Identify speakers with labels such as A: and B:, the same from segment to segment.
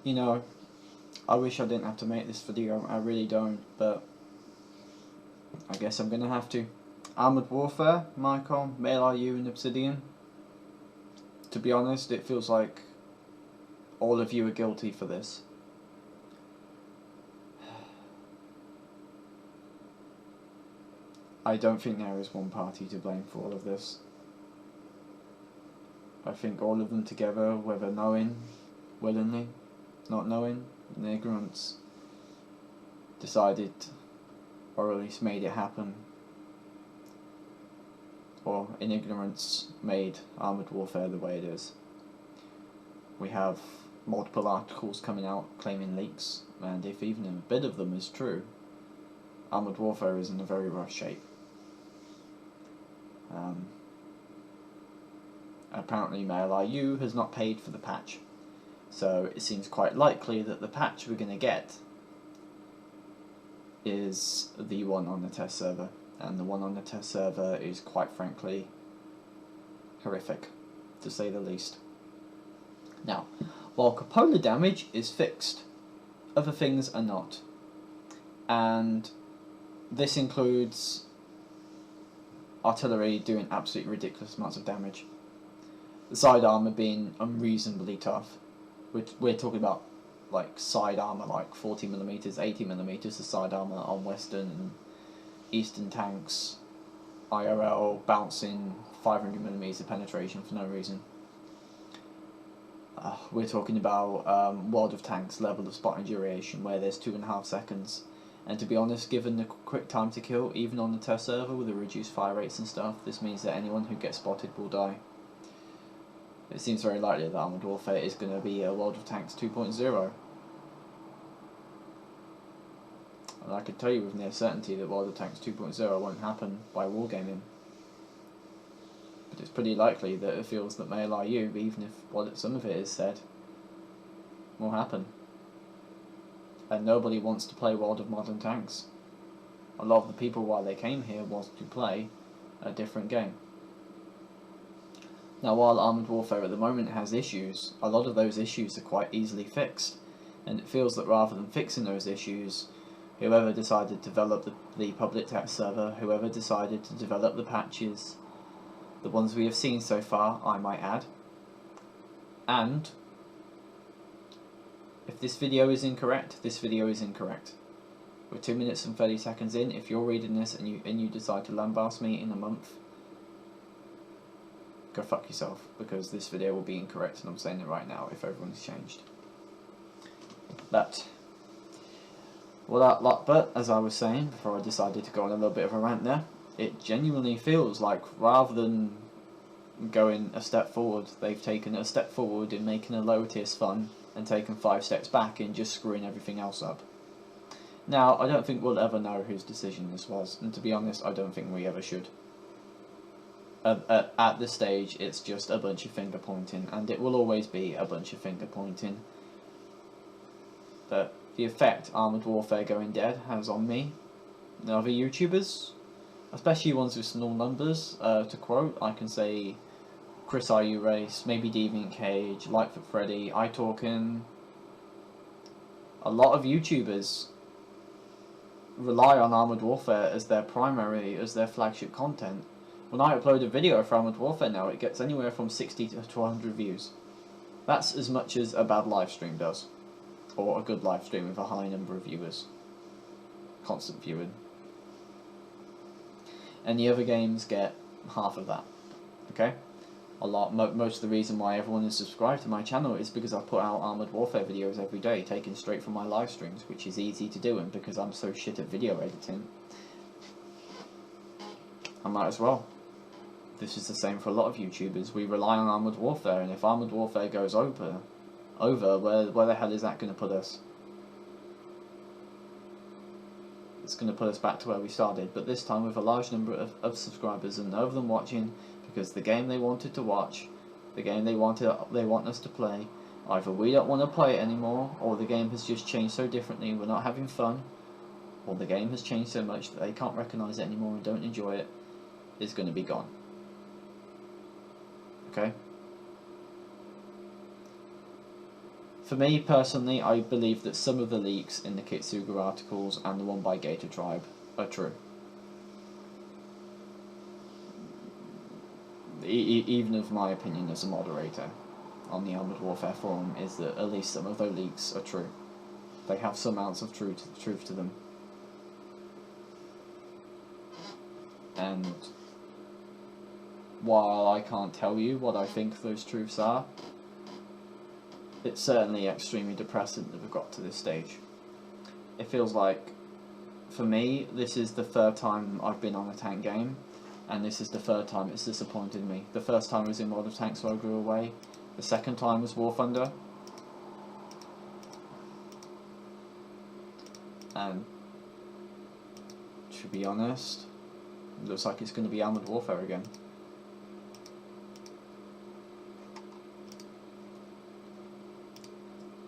A: you know, I wish I didn't have to make this video, I really don't, but I guess I'm gonna have to. Armoured Warfare, Mycom, MailRU and Obsidian. To be honest, it feels like all of you are guilty for this. I don't think there is one party to blame for all of this. I think all of them together, whether knowing, willingly, not knowing, in ignorance, decided, or at least made it happen, or in ignorance made Armoured Warfare the way it is. We have multiple articles coming out claiming leaks, and if even a bit of them is true, Armoured Warfare is in a very rough shape. Apparently MailRU has not paid for the patch, so it seems quite likely that the patch we're going to get is the one on the test server, and the one on the test server is quite frankly horrific, to say the least. Now, while cupola damage is fixed, other things are not, and this includes artillery doing absolutely ridiculous amounts of damage, the side armour being unreasonably tough. We're talking about like side armour, like 40mm, 80mm, the side armour on Western and Eastern tanks, IRL bouncing 500mm penetration for no reason. We're talking about World of Tanks level of spotting duration, where there's 2.5 seconds. And to be honest, given the quick time to kill, even on the test server with the reduced fire rates and stuff, this means that anyone who gets spotted will die. It seems very likely that Armoured Warfare is going to be a World of Tanks 2.0. And I could tell you with near certainty that World of Tanks 2.0 won't happen by wargaming. But it's pretty likely that it feels that MailRU, even if some of it is said, will happen. And nobody wants to play World of Modern Tanks. A lot of the people, while they came here, was to play a different game. Now, while Armoured Warfare at the moment has issues, a lot of those issues are quite easily fixed, and it feels that rather than fixing those issues, whoever decided to develop the public test server, whoever decided to develop the patches, the ones we have seen so far, I might add, and if this video is incorrect, this video is incorrect. We're 2 minutes and 30 seconds in. If you're reading this and you decide to lambast me in a month, go fuck yourself, because this video will be incorrect, and I'm saying it right now if everyone's changed. But as I was saying before I decided to go on a little bit of a rant there, it genuinely feels like rather than going a step forward, they've taken a step forward in making a lower tier fun and taken 5 steps back in just screwing everything else up. Now, I don't think we'll ever know whose decision this was, and to be honest, I don't think we ever should. At this stage, it's just a bunch of finger pointing, and it will always be a bunch of finger pointing. But the effect Armoured Warfare going dead has on me and other YouTubers, especially ones with small numbers, to quote, I can say Chris IU Race, maybe Deviant Cage, Lightfoot Freddy, iTalkin. A lot of YouTubers rely on Armoured Warfare as their flagship content. When I upload a video for Armoured Warfare now, it gets anywhere from 60 to 100 views. That's as much as a bad live stream does, or a good live stream with a high number of viewers, constant viewing. And the other games get half of that. Okay, most of the reason why everyone is subscribed to my channel is because I put out Armoured Warfare videos every day, taken straight from my live streams, which is easy to do, and because I'm so shit at video editing, I might as well. This is the same for a lot of YouTubers. We rely on Armoured Warfare, and if Armoured Warfare goes over, where the hell is that going to put us? It's going to put us back to where we started, but this time with a large number of subscribers, and none of them watching because the game they wanted to watch, the game they want us to play, either we don't want to play it anymore, or the game has just changed so differently we're not having fun, or the game has changed so much that they can't recognise it anymore and don't enjoy it, is going to be gone. Okay? For me personally, I believe that some of the leaks in the Kitsuga articles and the one by Gator Tribe are true. Even of my opinion as a moderator on the Armoured Warfare forum is that at least some of those leaks are true. They have some ounce of truth to them. And while I can't tell you what I think those truths are, it's certainly extremely depressing that we've got to this stage. It feels like, for me, this is the third time I've been on a tank game, and this is the third time it's disappointed me. The first time was in World of Tanks, so I grew away. The second time was War Thunder. And, to be honest, it looks like it's going to be Armoured Warfare again.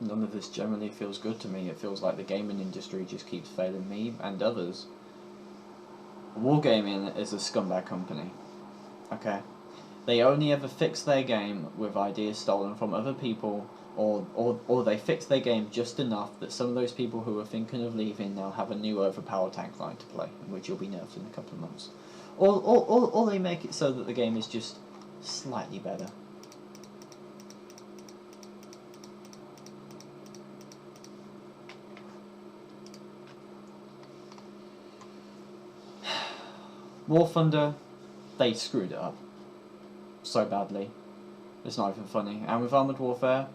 A: None of this generally feels good to me. It feels like the gaming industry just keeps failing me and others. Wargaming is a scumbag company. Okay? They only ever fix their game with ideas stolen from other people, or they fix their game just enough that some of those people who are thinking of leaving now have a new overpowered tank line to play, which will be nerfed in a couple of months. Or they make it so that the game is just slightly better. War Thunder, they screwed it up so badly. It's not even funny. And with Armoured Warfare,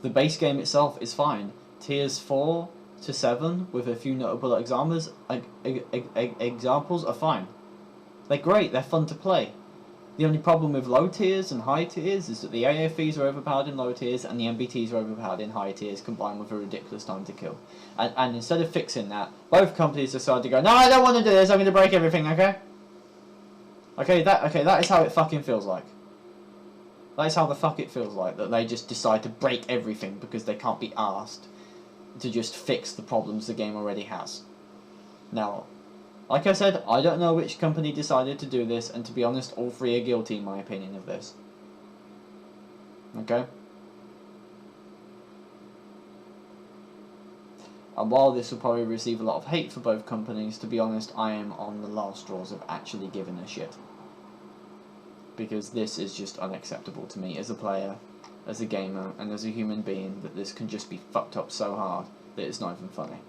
A: the base game itself is fine. Tiers 4 to 7, with a few notable examples are fine. They're great, they're fun to play. The only problem with low tiers and high tiers is that the AFEs are overpowered in low tiers and the MBTs are overpowered in high tiers, combined with a ridiculous time to kill. And instead of fixing that, both companies decided to go, no, I don't want to do this, I'm going to break everything, okay? Okay, that is how it fucking feels like. That is how the fuck it feels like, that they just decide to break everything because they can't be asked to just fix the problems the game already has. Now, like I said, I don't know which company decided to do this, and to be honest, all three are guilty in my opinion of this. Okay? And while this will probably receive a lot of hate for both companies, to be honest, I am on the last straws of actually giving a shit. Because this is just unacceptable to me as a player, as a gamer, and as a human being, that this can just be fucked up so hard that it's not even funny.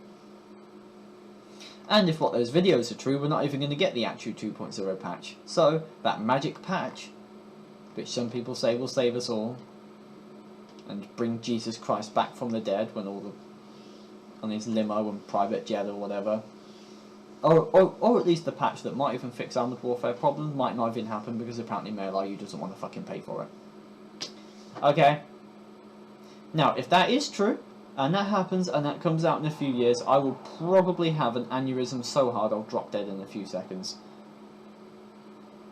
A: And if what those videos are true, we're not even going to get the actual 2.0 patch. So, that magic patch, which some people say will save us all, and bring Jesus Christ back from the dead when all the on his limo and private jet or whatever, or at least the patch that might even fix Armoured Warfare problems might not even happen because apparently MailRU doesn't want to fucking pay for it. Okay. Now, if that is true, and that happens, and that comes out in a few years, I will probably have an aneurysm so hard I'll drop dead in a few seconds.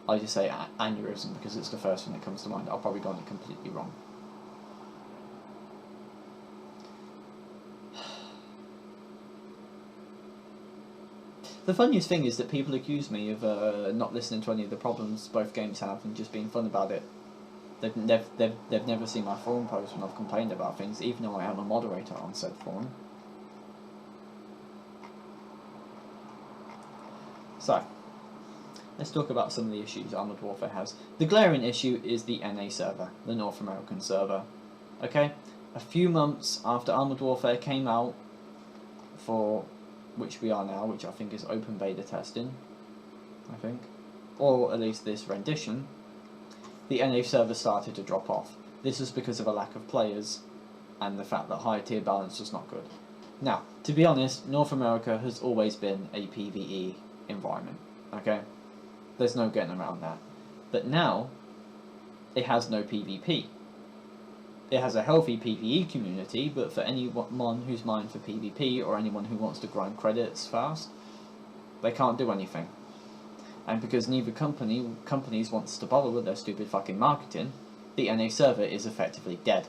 A: I just say aneurysm because it's the first thing that comes to mind. I'll probably go on it completely wrong. The funniest thing is that people accuse me of not listening to any of the problems both games have and just being fun about it. They've never seen my forum post when I've complained about things, even though I am a moderator on said forum. So, let's talk about some of the issues Armoured Warfare has. The glaring issue is the NA server, the North American server. Okay? A few months after Armoured Warfare came out, for which we are now, which I think is open beta testing, I think, or at least this rendition, the NA server started to drop off. This was because of a lack of players and the fact that higher tier balance was not good. Now, to be honest, North America has always been a PvE environment, okay? There's no getting around that. But now, it has no PvP. It has a healthy PvE community, but for anyone who's mined for PvP or anyone who wants to grind credits fast, they can't do anything. And because neither companies wants to bother with their stupid fucking marketing, the NA server is effectively dead.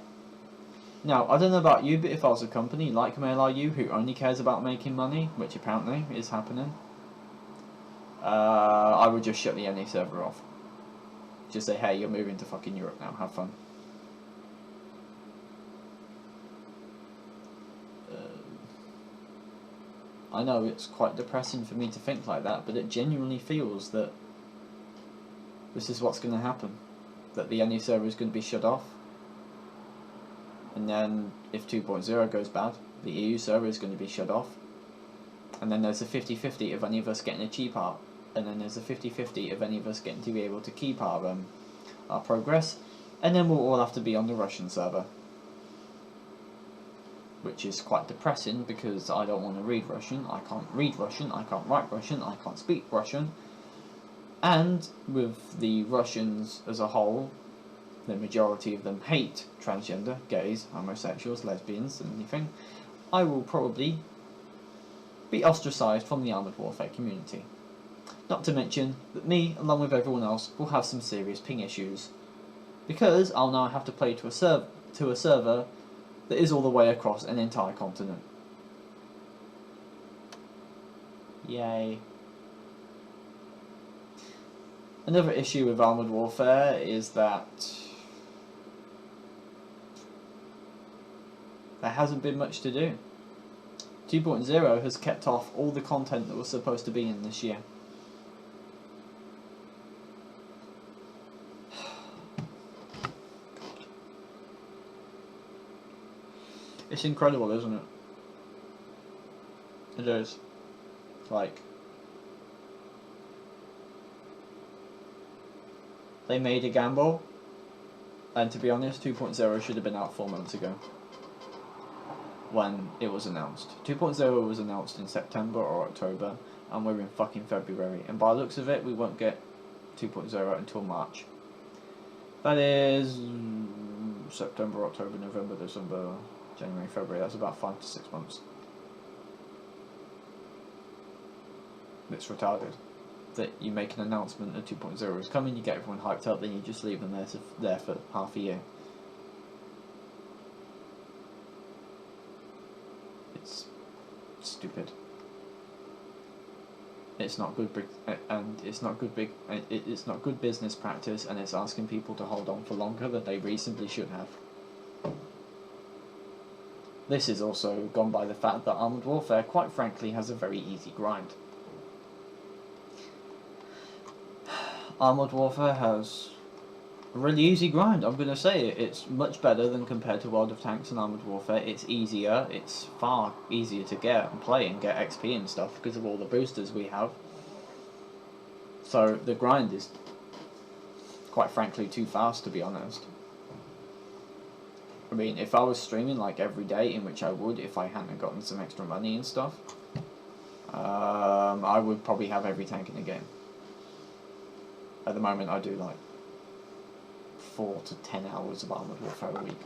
A: Now, I don't know about you, but if I was a company like MailRU who only cares about making money, which apparently is happening, I would just shut the NA server off. Just say, hey, you're moving to fucking Europe now, have fun. I know it's quite depressing for me to think like that, but it genuinely feels that this is what's going to happen. That the NE server is going to be shut off. And then, if 2.0 goes bad, the EU server is going to be shut off. And then there's a 50-50 of any of us getting a cheap art. And then there's a 50-50 of any of us getting to be able to keep our progress. And then we'll all have to be on the Russian server. Which is quite depressing, because I don't want to read Russian, I can't read Russian, I can't write Russian, I can't speak Russian. And with the Russians as a whole, the majority of them hate transgender, gays, homosexuals, lesbians, and anything, I will probably be ostracised from the Armoured Warfare community. Not to mention that me, along with everyone else, will have some serious ping issues. Because I'll now have to play to a server that is all the way across an entire continent. Yay. Another issue with Armoured Warfare is that there hasn't been much to do. 2.0 has kept off all the content that was supposed to be in this year. It's incredible, isn't it? It is. Like, they made a gamble, and to be honest, 2.0 should have been out 4 months ago when it was announced. 2.0 was announced in September or October, and we're in fucking February, and by the looks of it, we won't get 2.0 until March. That is September, October, November, December, January, February. That's about 5 to 6 months. It's retarded that you make an announcement that 2.0 is coming, you get everyone hyped up, then you just leave them there for half a year. It's stupid. It's not good, and it's not good business practice, and it's asking people to hold on for longer than they reasonably should have. This is also gone by the fact that Armoured Warfare, quite frankly, has a very easy grind. Armoured Warfare has a really easy grind, I'm going to say it. It's much better than compared to World of Tanks and Armoured Warfare. It's easier, it's far easier to get and play and get XP and stuff because of all the boosters we have. So the grind is, quite frankly, too fast, to be honest. I mean, if I was streaming like every day, in which I would if I hadn't gotten some extra money and stuff, I would probably have every tank in the game. At the moment, I do like 4 to 10 hours of Armoured Warfare a week,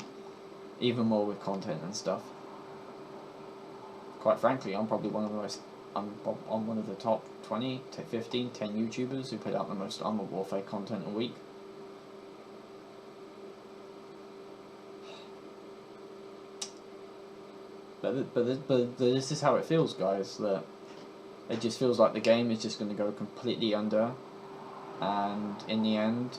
A: even more with content and stuff. Quite frankly, I'm probably one of the top 20 to 15, 10 YouTubers who put out the most Armoured Warfare content a week. But this is how it feels, guys, that it just feels like the game is just going to go completely under, and in the end,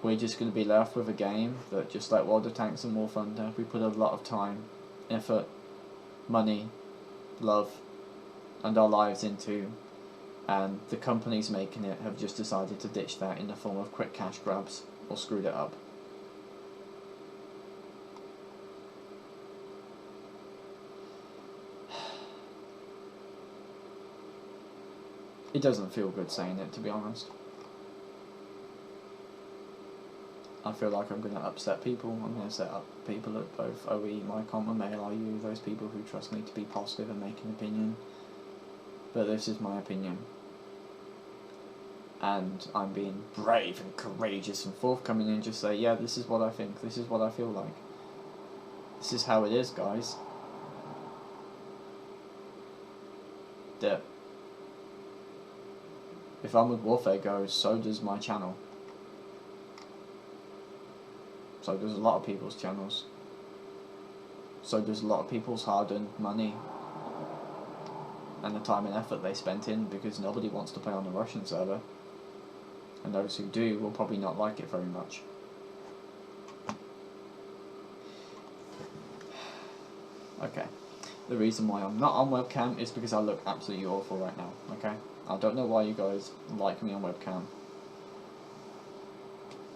A: we're just going to be left with a game that, just like World of Tanks and War Thunder, we put a lot of time, effort, money, love, and our lives into, and the companies making it have just decided to ditch that in the form of quick cash grabs, or screwed it up. It doesn't feel good saying it, to be honest. I feel like I'm going to upset people. I'm going to set up people at both OE, MyCom and MailRU, those people who trust me to be positive and make an opinion. But this is my opinion. And I'm being brave and courageous and forthcoming and just say, yeah, this is what I think, this is what I feel like. This is how it is, guys. That if Armoured Warfare goes, so does my channel. So does a lot of people's channels. So does a lot of people's hard-earned money and the time and effort they spent in, because nobody wants to play on the Russian server. And those who do will probably not like it very much. Okay. The reason why I'm not on webcam is because I look absolutely awful right now, okay? I don't know why you guys like me on webcam.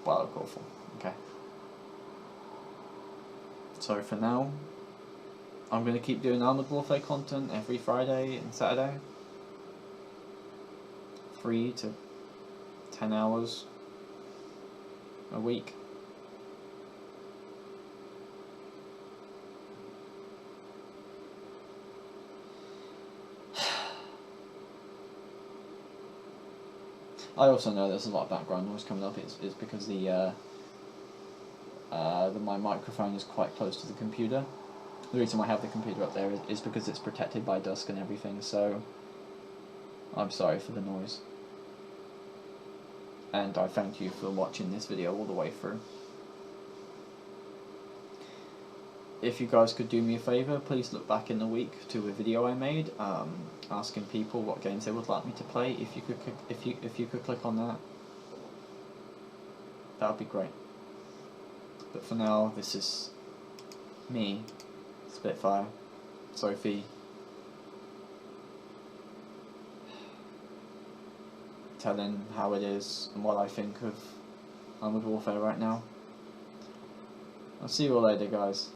A: But I look awful, okay? So for now, I'm going to keep doing Armored Warfare content every Friday and Saturday. 3 to 10 hours a week. I also know there's a lot of background noise coming up. It's because my microphone is quite close to the computer. The reason why I have the computer up there is because it's protected by dusk and everything, so I'm sorry for the noise. And I thank you for watching this video all the way through. If you guys could do me a favour, please look back in the week to a video I made asking people what games they would like me to play. If you could click on that, that would be great. But for now, this is me, Spitfire, Sophie, telling how it is and what I think of Armored Warfare right now. I'll see you all later, guys.